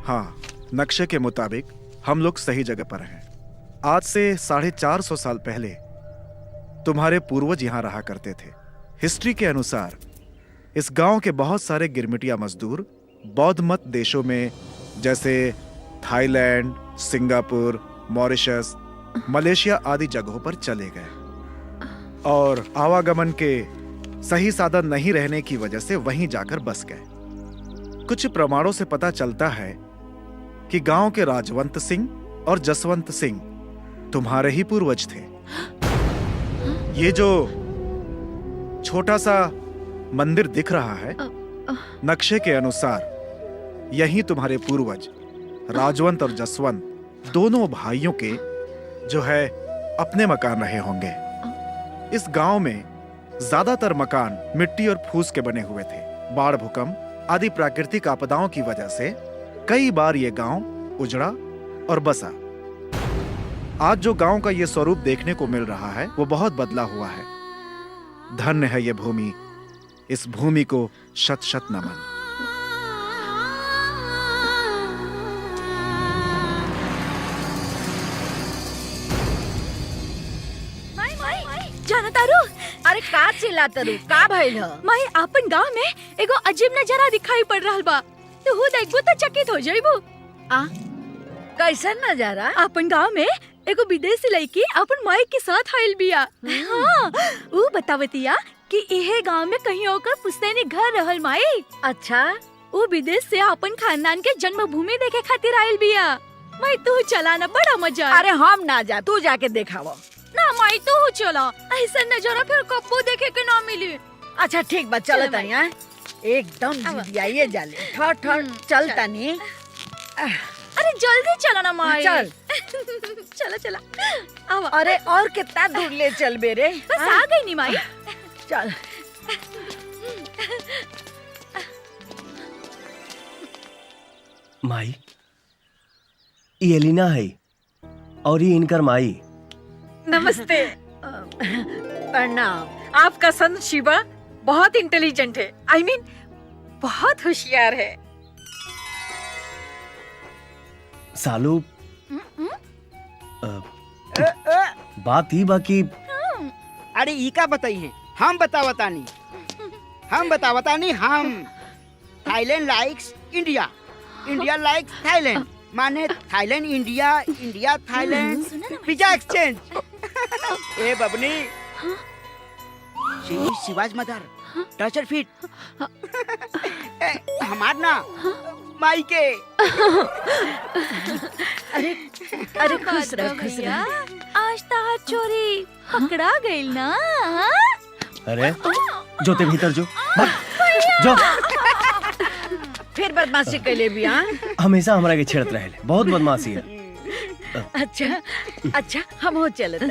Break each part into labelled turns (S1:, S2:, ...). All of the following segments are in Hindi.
S1: हाँ, नक्शे के मुताबिक हम लोग सही जगह पर हैं। आज से 450 साल पहले तुम्हारे पूर्वज यहां रहा करते थे। हिस्ट्री के अनुसार इस गांव के बहुत सारे गिरमिटिया मजदूर बौद्ध मत देशों में जैसे थाईलैंड, सिंगापुर, मॉरिशस, मलेशिया आदि जगहों पर चले गए और आवागमन के सही साधन नहीं रहने की वजह से वहीं जाकर बस गए। कुछ प्रमाणों से पता चलता है कि गांव के राजवंत सिंह और जसवंत सिंह तुम्हारे ही पूर्वज थे। ये जो छोटा सा मंदिर दिख रहा है, नक्शे के अनुसार यही तुम्हारे पूर्वज राजवंत और जसवंत दोनों भाइयों के जो है अपने मकान रहे होंगे। इस गांव में ज्यादातर मकान मिट्टी और फूस के बने हुए थे। बाढ़, भूकंप आदि प्राकृतिक आपदाओं की वजह से कई बार ये गांव उजड़ा और बसा। आज जो गांव का ये स्वरूप देखने को मिल रहा है वो बहुत बदला हुआ है। धन्य है ये भूमि, इस भूमि को शत शत नमन।
S2: जाना तारू, अरे का चिल्लातरू, का भइल ह? माई आपन गांव में एगो अजीब नजारा दिखाई पड़ रहल बा। तू देखबो तो चकित हो जाइबो। आ कैसन नजारा? आपन गांव में एगो विदेशी लड़की अपन माई के साथ आइल बिया। हाँ, ऊ बतावतिया कि इहे गांव में कहीं ओकर पुश्तैनी घर रहल माई। अच्छा, ऊ विदेश से अपन खानदान के जन्मभूमि देखे खातिर आइल बिया। माई तू चला ना, बड़ा मजा। अरे हम ना जा, तू जाके देखावो ना। माई तू चला, ऐसा नजारा फिर कब्बो देखे के ना मिली। अच्छा ठीक बा, चल तनी। एकदम जिदियाइए जाले। ठहर ठहर, चल तनी। अरे जल्दी चलो ना माई। चल चला चला। अरे और कितना दूर ले चल बेरे? बस आ गई नी माई। चल।
S3: माई, ये एलिना है और ये इनकर माई।
S4: नमस्ते।
S2: प्रणाम।
S4: आपका सन शिवा बहुत इंटेलिजेंट है। I mean, बहुत होशियार है।
S3: सालू, बात ही बाकी।
S5: अरे ई का बताइए, हम बतावतानी। हम Thailand likes India, India likes Thailand. माने Thailand India, India Thailand, pizza exchange. ए बबनी, शिवाज मदर, टचर फिट। हमार ना माई के।
S2: अरे खुश रह, खुश रह। आज तार चोरी पकड़ा गइल ना।
S3: अरे जोते भीतर जो, जो।
S2: फिर बदमाशी कैले भी।
S3: हमेशा हमरा के छेड़त रहे, बहुत बदमाशी है।
S2: अच्छा अच्छा, हम हो चलत।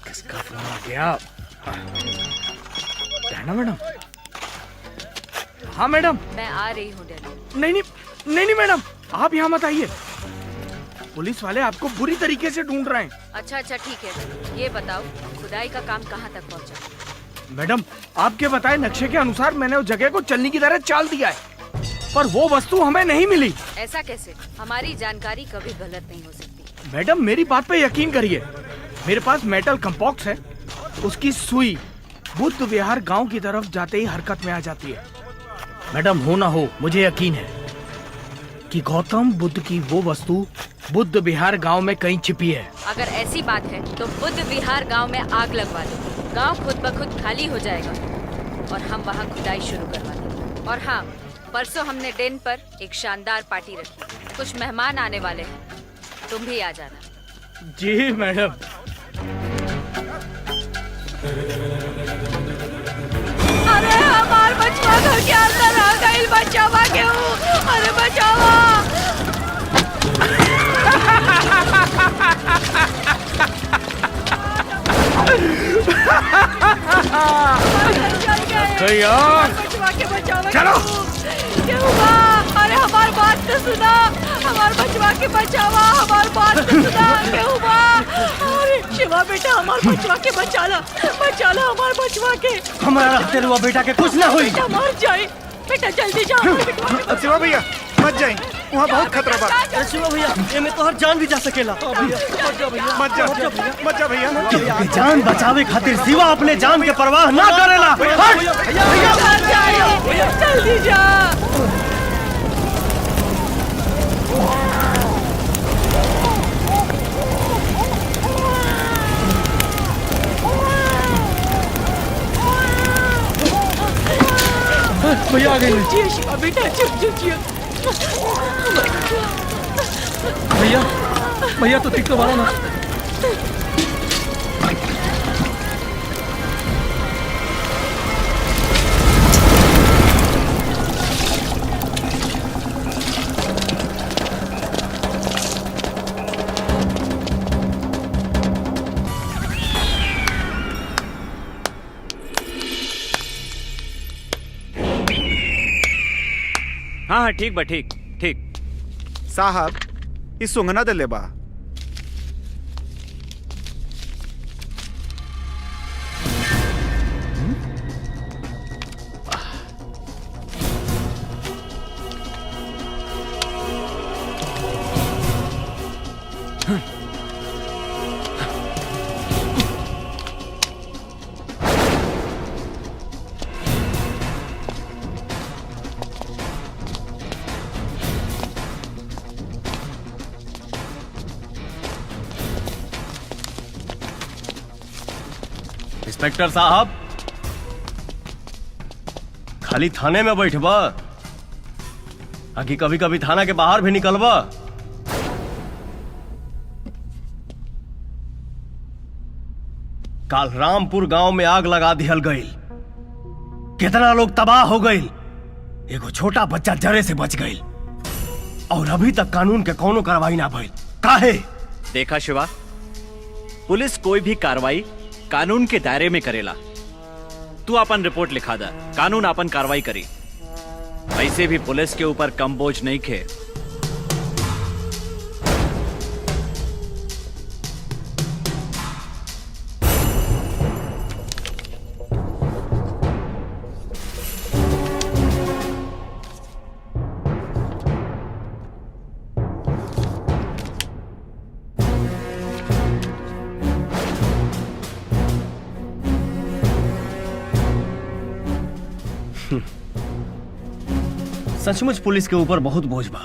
S6: किसका फोन आ गया? डैना मैडम? हाँ मैडम।
S7: मैं आ रही हूँ डैना।
S6: नहीं मैडम, आप यहाँ मत आइए। पुलिस वाले आपको बुरी तरीके से ढूंढ रहे हैं।
S7: अच्छा ठीक है, ये बताओ खुदाई का काम कहाँ तक पहुँचा?
S6: मैडम, आपके बताए नक्शे के अनुसार मैंने उस जगह को चलने की तरह चाल दिया है, पर वो वस्तु हमें नहीं मिली।
S7: ऐसा कैसे? हमारी जानकारी कभी गलत नहीं हो सकती।
S6: मैडम मेरी बात पे यकीन करिए, मेरे पास मेटल कंपॉक्स है, उसकी सुई बुद्ध विहार गांव की तरफ जाते ही हरकत में आ जाती है। मैडम हो ना हो, मुझे यकीन है कि गौतम बुद्ध की वो वस्तु बुद्ध विहार गांव में कहीं छिपी है।
S7: अगर ऐसी बात है तो बुद्ध विहार गांव में आग लगवा दो। गांव खुद ब खुद खाली हो जाएगा और हम वहां खुदाई शुरू करवा देंगे। और हाँ, परसों हमने डेन पर एक शानदार पार्टी रखी, कुछ मेहमान आने वाले हैं, तुम भी आ जाना।
S6: जी मैडम।
S2: अरे हमार बचवा घर के अंदर आ गइल। बचावा क्यों? अरे बचावा। चल गए।
S6: भैया
S4: बचवा के बचावा
S6: चलो।
S4: केहू बा, अरे हमार बात तो सुना, हमार बचवा के बचावा, हमार बात तो सुना केहू बा। अरे शिवा बेटा हमार बचवा के बचाला हमार बचवा के।
S3: हमारा रहते हुआ बेटा के कुछ ना हुई।
S4: बेटा मर जाए, बेटा जल्दी जा हमार बेटवा के।
S1: शिवा भैया मत जाए, वहाँ बहुत खतरा बा।
S3: अरे शिवा भैया, ये में तो हर जान भी जा सकेला।
S1: मत जा भैया।
S3: जान बचावे खातिर शिवा अपने जान के परवाह ना करेला। हट!
S4: मर जाए, जल्दी जा।
S6: भैया आ गए।
S4: जियो शिवा बेटा, जियो।
S6: भैया तो ठीक तो मारा ना।
S8: हाँ ठीक बा, ठीक।
S1: साहब इस सुंगना दे ले बा।
S3: इंस्पेक्टर साहब, खाली थाने में बैठबा आकि कभी कभी थाना के बाहर भी निकलबा? काल रामपुर गांव में आग लगा दिहल गईल, कितना लोग तबाह हो गईल, एगो छोटा बच्चा जरे से बच गईल, और अभी तक कानून के कोनो कार्रवाई ना भइल। काहे?
S8: देखा शिवा, पुलिस कोई भी कार्रवाई कानून के दायरे में करेला। तू अपन रिपोर्ट लिखा दा, कानून अपन कार्रवाई करी। ऐसे भी पुलिस के ऊपर कम बोझ नहीं खे।
S3: सचमुच पुलिस के ऊपर बहुत बोझ बा।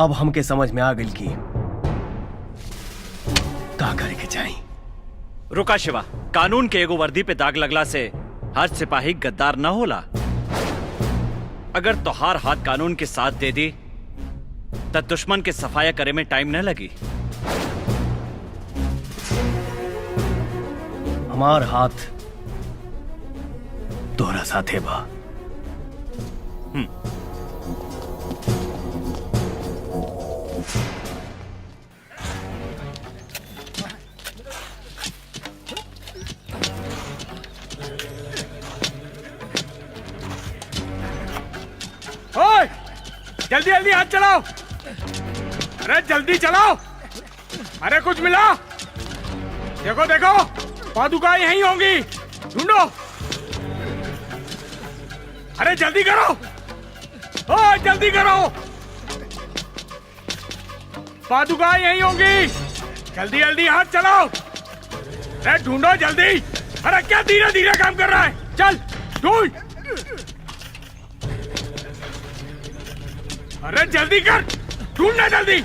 S3: अब हमके समझ में आ गई कि का करे के चाहिए।
S8: रुका शिवा, कानून के एगो वर्दी पे दाग लगला से हर सिपाही गद्दार न होला। अगर तोहार हाथ कानून के साथ दे दी तब दुश्मन के सफाया करे में टाइम न लगी।
S3: हमार हाथ तोहरा साथे बा।
S6: ओए, जल्दी जल्दी हाथ चलाओ। अरे जल्दी चलाओ। अरे कुछ मिला? देखो देखो, पादुकाएं यहीं होंगी, ढूंढो। अरे जल्दी करो, ओए जल्दी करो, पादुकाएं यहीं होंगी। जल्दी जल्दी हाथ चलाओ। अरे ढूंढो जल्दी। अरे क्या धीरे धीरे काम कर रहा है? चल ढूंढ। अरे जल्दी कर, ढूंढना जल्दी।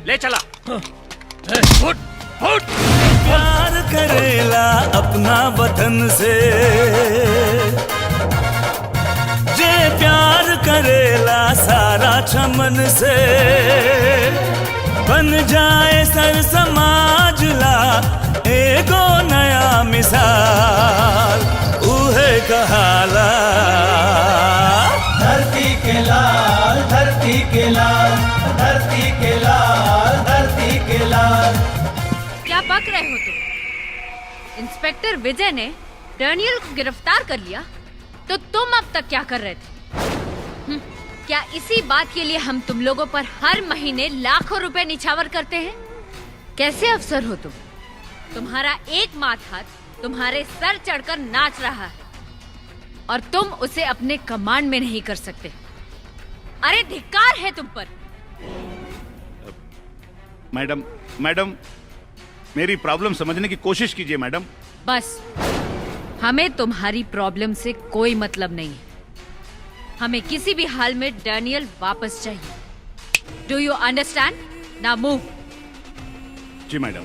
S8: ले चला।
S9: प्यार करेला अपना वतन से, जे प्यार करेला सारा चमन से, बन जाए सर समाज ला एगो नया मिसाल, उहे कहाला धरती के लाल, धरती के लाल, धरती के लाल, धरती के लाल।
S7: क्या बक रहे हो तुम? इंस्पेक्टर विजय ने डैनियल को गिरफ्तार कर लिया, तो तुम अब तक क्या कर रहे थे? क्या इसी बात के लिए हम तुम लोगों पर हर महीने लाखों रुपए निछावर करते हैं? कैसे अफसर हो तुम? तुम्हारा एक माथ हाथ तुम्हारे सर चढ़कर नाच रहा है और तुम उसे अपने कमांड में नहीं कर सकते। अरे धिक्कार है तुम पर।
S10: मैडम, मैडम, मेरी प्रॉब्लम समझने की कोशिश कीजिए मैडम।
S7: बस, हमें तुम्हारी प्रॉब्लम से कोई मतलब नहीं है। हमें किसी भी हाल में डैनियल वापस चाहिए। Do you understand? Now move.
S10: जी मैडम।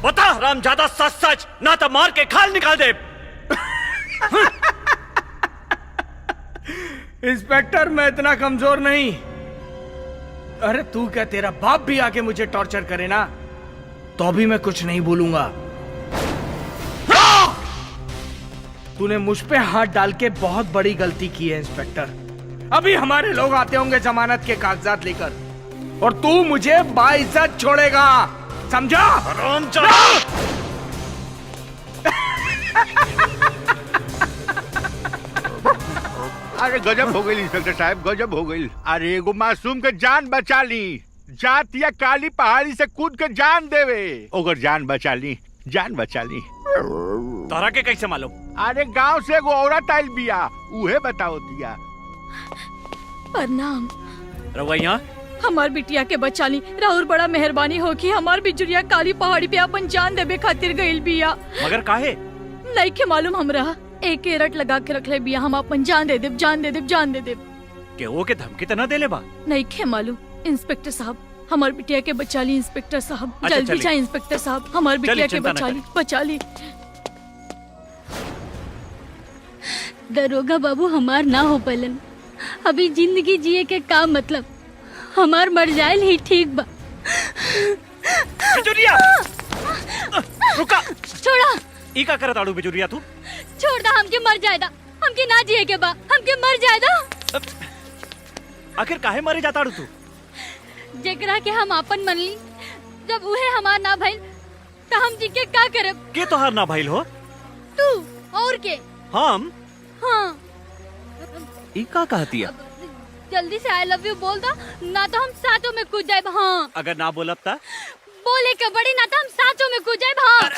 S8: बता रामजादा सच सच, ना तो मार के खाल निकाल दे।
S6: इंस्पेक्टर, मैं इतना कमजोर नहीं। अरे तू क्या, तेरा बाप भी आके मुझे टॉर्चर करे ना, तो भी मैं कुछ नहीं बोलूंगा। तूने मुझ पे हाथ डाल के बहुत बड़ी गलती की है इंस्पेक्टर। अभी हमारे लोग आते होंगे जमानत के कागजात लेकर, और तू मुझे बाइज्जत छोड़ेगा, समझा?
S11: अरे गजब हो गई इंस्पेक्टर साहब, गजब हो गई। अरे एगो मासूम के जान बचा ली, जात या काली पहाड़ी से कूद के जान देवे, ओकर जान बचा ली, जान बचा ली।
S8: तोरा के कैसे मालूम?
S11: अरे गांव से एगो औरत आइल बिया, उहे बताओ दिया।
S4: प्रणाम।
S8: रउआ यहाँ?
S4: हमार बिटिया के बचा ली, राहुल बड़ा मेहरबानी हो कि हमार बिजुरिया काली पहाड़ी पे अपन जान देवे खातिर गइल बिया।
S8: मगर काहे?
S4: नहीं के मालूम हमरा, एक रट लगा के रख ले बिया, हम अपन जान दे देव, जान दे देव, जान दे देव।
S8: के वो के धमकी तना देले बा?
S4: नहीं के मालूम। इंस्पेक्टर साहब, हमार बिटिया के बचा ली। इंस्पेक्टर साहब
S8: अच्छा,
S4: जल्दी
S8: चलिए।
S4: जाए। इंस्पेक्टर साहब, हमार बिटिया के
S8: चिंता
S4: बचा
S8: ना
S4: ली, बचा ली।
S2: दरोगा बाबू हमार ना हो पलन, अभी जिंदगी जिए के का मतलब, हमार मर जाए ही ठीक बा।
S8: बिजुरिया! रुका!
S2: छोड़ा,
S8: ई का करत आड़ू बिजुरिया तू?
S2: छोड़ दा, हमके मर जाएदा, हमके ना जिए के बा, हमके मर जाएदा।
S8: आखिर काहे मरे जाता आड़ू तू?
S2: जेकरा के हम आपन मन ली, जब उहे हमार ना भइल, तो हम जी के का करब?
S8: के तोहार ना भाईल हो?
S2: तू और के?
S8: हम?
S2: हाँ।
S8: ई का कहतिया?
S2: जल्दी से आई लव यू बोल दो, ना तो हम साथों में कूद जाए। हाँ।
S8: अगर ना बोलब ता?
S2: बोले के बड़ी, ना तो हम साथों में कूद जाए। हाँ।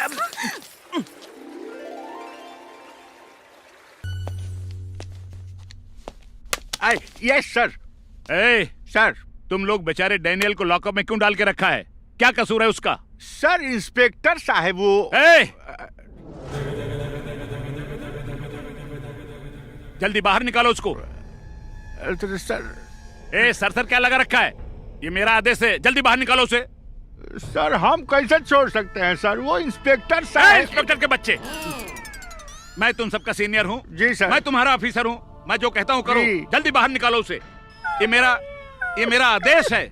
S11: Yes sir. ए सर, तुम लोग बेचारे डैनियल को लॉकअप में क्यों डाल के रखा है? क्या कसूर है उसका? सर इंस्पेक्टर साहब वो जल्दी बाहर निकालो उसको। सर सर क्या लगा रखा है? ये मेरा आदेश है, जल्दी बाहर निकालो उसे। सर हम कैसे छोड़ सकते हैं सर, वो इंस्पेक्टर साहब। इंस्पेक्टर के बच्चे, मैं तुम सबका सीनियर हूँ। जी सर। मैं तुम्हारा ऑफिसर हूँ, मैं जो कहता हूँ करो। जल्दी बाहर निकालो उसे, ये मेरा आदेश है।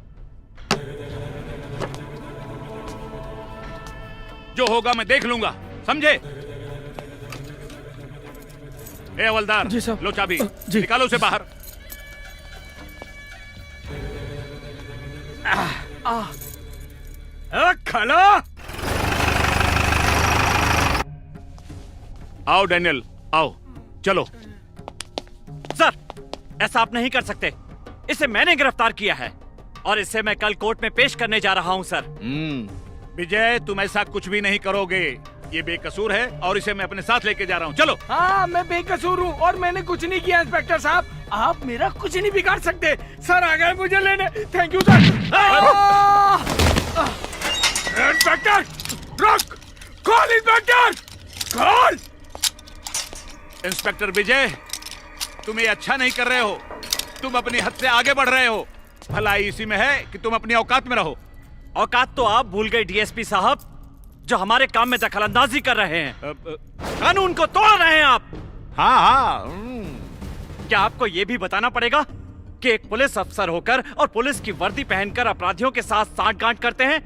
S11: जो होगा मैं देख लूंगा, समझे? ए हवलदार,
S6: जी साहब।
S11: लो चाबी,
S6: जी।
S11: निकालो उसे बाहर।
S6: खलो।
S11: आओ डैनियल, आओ, चलो।
S8: सर, ऐसा आप नहीं कर सकते। इसे मैंने गिरफ्तार किया है और इसे मैं कल कोर्ट में पेश करने जा रहा हूँ सर।
S11: विजय, तुम ऐसा कुछ भी नहीं करोगे। ये बेकसूर है और इसे मैं अपने साथ लेके जा रहा हूँ। चलो।
S6: हाँ, मैं बेकसूर हूँ और मैंने कुछ नहीं किया इंस्पेक्टर साहब। आप मेरा कुछ नहीं बिगाड़ सकते। सर आ गए मुझे लेने। Thank you sir. इंस्पेक्टर रुक, कॉल इंस्पेक्टर, कॉल।
S11: इंस्पेक्टर विजय, तुम ये अच्छा नहीं कर रहे हो। तुम अपनी हद से आगे बढ़ रहे हो। भलाई इसी में है कि तुम अपनी औकात में रहो।
S8: औकात तो आप भूल गए डीएसपी साहब, जो हमारे काम में दखलंदाजी कर रहे हैं। कानून को तोड़ रहे हैं आप।
S11: हाँ।
S8: क्या आपको ये भी बताना पड़ेगा कि एक पुलिस अफसर होकर और पुलिस की वर्दी पहनकर अपराधियों के साथ सांठ-गांठ करते हैं?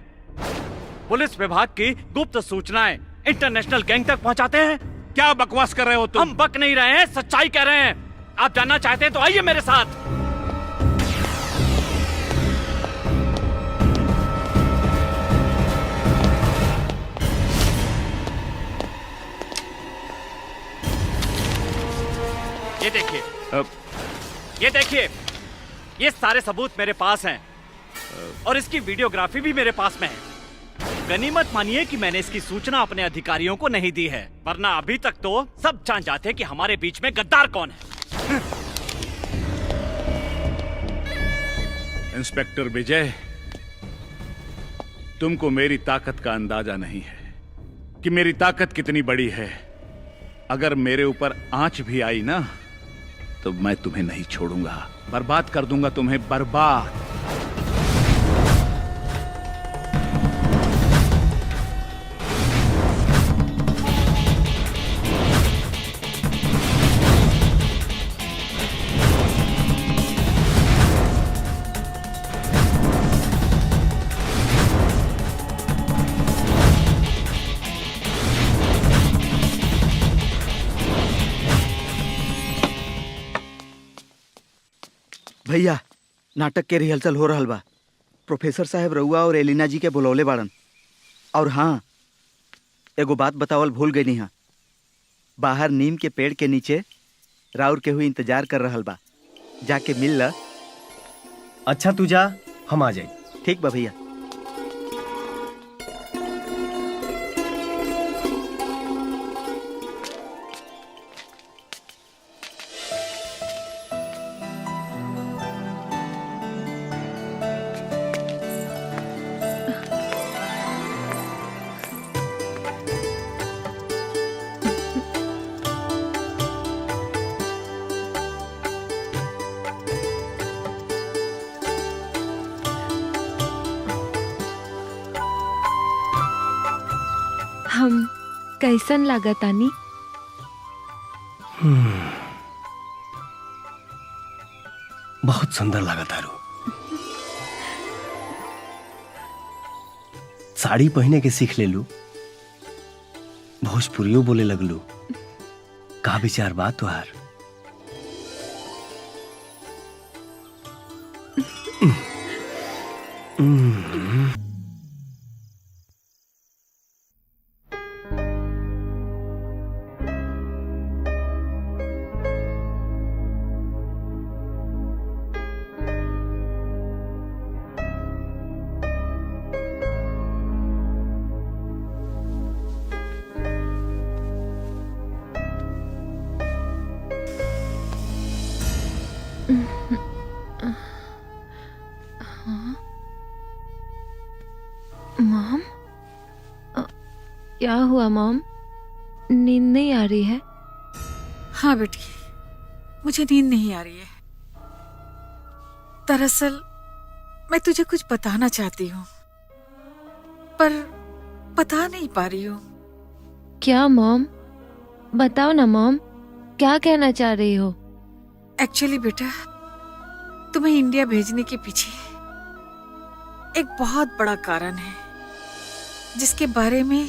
S8: पुलिस विभाग की गुप्त सूचनाएं इंटरनेशनल गैंग तक पहुंचाते हैं।
S11: क्या बकवास कर रहे हो तुम?
S8: हम बक नहीं रहे हैं, सच्चाई कह रहे हैं। आप जानना चाहते हैं तो आइए मेरे साथ। ये देखिए, ये देखिए, ये सारे सबूत मेरे पास हैं और इसकी वीडियोग्राफी भी मेरे पास में है। गनीमत मानिए कि मैंने इसकी सूचना अपने अधिकारियों को नहीं दी है, वरना अभी तक तो सब जान जाते कि हमारे बीच में गद्दार कौन है।
S11: इंस्पेक्टर विजय, तुमको मेरी ताकत का अंदाजा नहीं है कि मेरी ताकत कितनी बड़ी है। अगर मेरे ऊपर आंच भी आई ना, तो मैं तुम्हें नहीं छोड़ूंगा। बर्बाद कर दूंगा तुम्हें, बर्बाद।
S5: भैया, नाटक के रिहर्सल हो रहल बा। प्रोफेसर साहब रउआ और एलिना जी के बुलौले बाड़न। और हाँ, एगो बात बतावल भूल गई। हाँ, बाहर नीम के पेड़ के नीचे राउर के हुई इंतजार कर रहल बा। जाके मिल ल।
S3: अच्छा तू जा, हम आ जाए।
S5: ठीक बा भैया।
S12: हम कैसन लागतानी?
S3: बहुत सुंदर लगा तारू। साड़ी पहने के सीख ले लू, भोजपुरियो बोले लगलू। का विचार बात तुहार?
S12: मॉम, क्या हुआ मॉम? नींद नहीं आ रही है?
S4: हाँ बेटी, मुझे नींद नहीं आ रही है। दरअसल मैं तुझे कुछ बताना चाहती हूँ, पर बता नहीं पा रही हूँ।
S12: क्या मॉम? बताओ ना मॉम, क्या कहना चाह रही हो?
S4: एक्चुअली बेटा, तुम्हें इंडिया भेजने के पीछे एक बहुत बड़ा कारण है, जिसके बारे में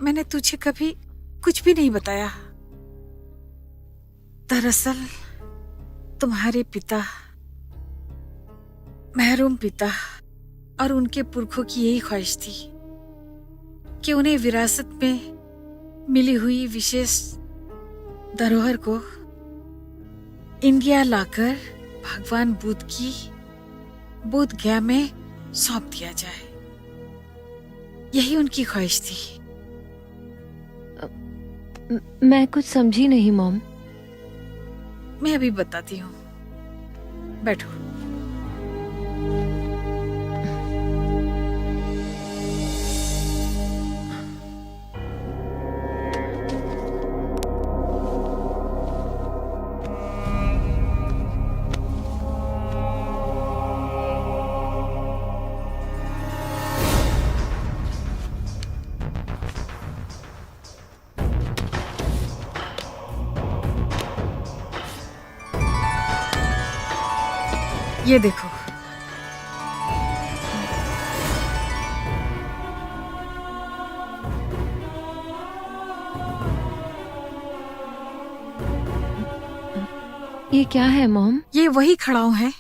S4: मैंने तुझे कभी कुछ भी नहीं बताया। दरअसल तुम्हारे पिता, महरूम पिता और उनके पुरखों की यही ख्वाहिश थी कि उन्हें विरासत में मिली हुई विशेष धरोहर को इंडिया लाकर भगवान बुद्ध की बोध गया में सौंप दिया जाए। यही उनकी ख्वाहिश थी।
S12: मैं कुछ समझी नहीं मॉम।
S4: मैं अभी बताती हूँ, बैठो। ये देखो,
S12: ये क्या है मॉम?
S4: ये वही खड़ाऊ है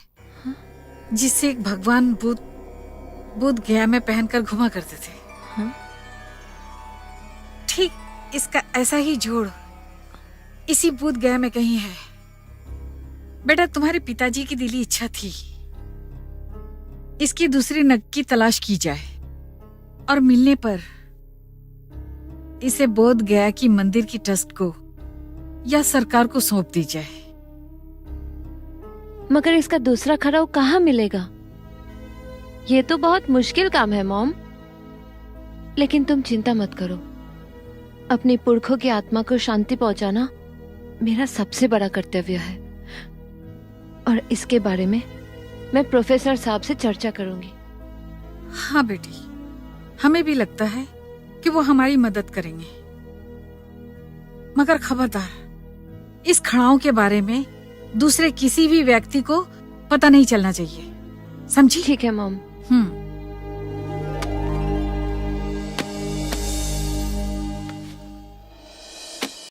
S4: जिससे एक भगवान बुद्ध गया में पहनकर घुमा करते थे।
S12: हाँ?
S4: ठीक इसका ऐसा ही जोड़ इसी बुद्ध गया में कहीं है। बेटा, तुम्हारे पिताजी की दिली इच्छा थी इसकी दूसरी नग की तलाश की जाए और मिलने पर इसे बोध गया की मंदिर की ट्रस्ट को या सरकार को सौंप दी जाए।
S12: मगर इसका दूसरा खड़ाऊ कहाँ मिलेगा? ये तो बहुत मुश्किल काम है मॉम। लेकिन तुम चिंता मत करो, अपनी पुरखों की आत्मा को शांति पहुंचाना मेरा सबसे बड़ा कर्तव्य है और इसके बारे में मैं प्रोफेसर साहब से चर्चा करूंगी।
S4: हाँ बेटी, हमें भी लगता है कि वो हमारी मदद करेंगे, मगर खबरदार, इस खड़ाऊ के बारे में दूसरे किसी भी व्यक्ति को पता नहीं चलना चाहिए, समझी?
S12: ठीक है मॉम।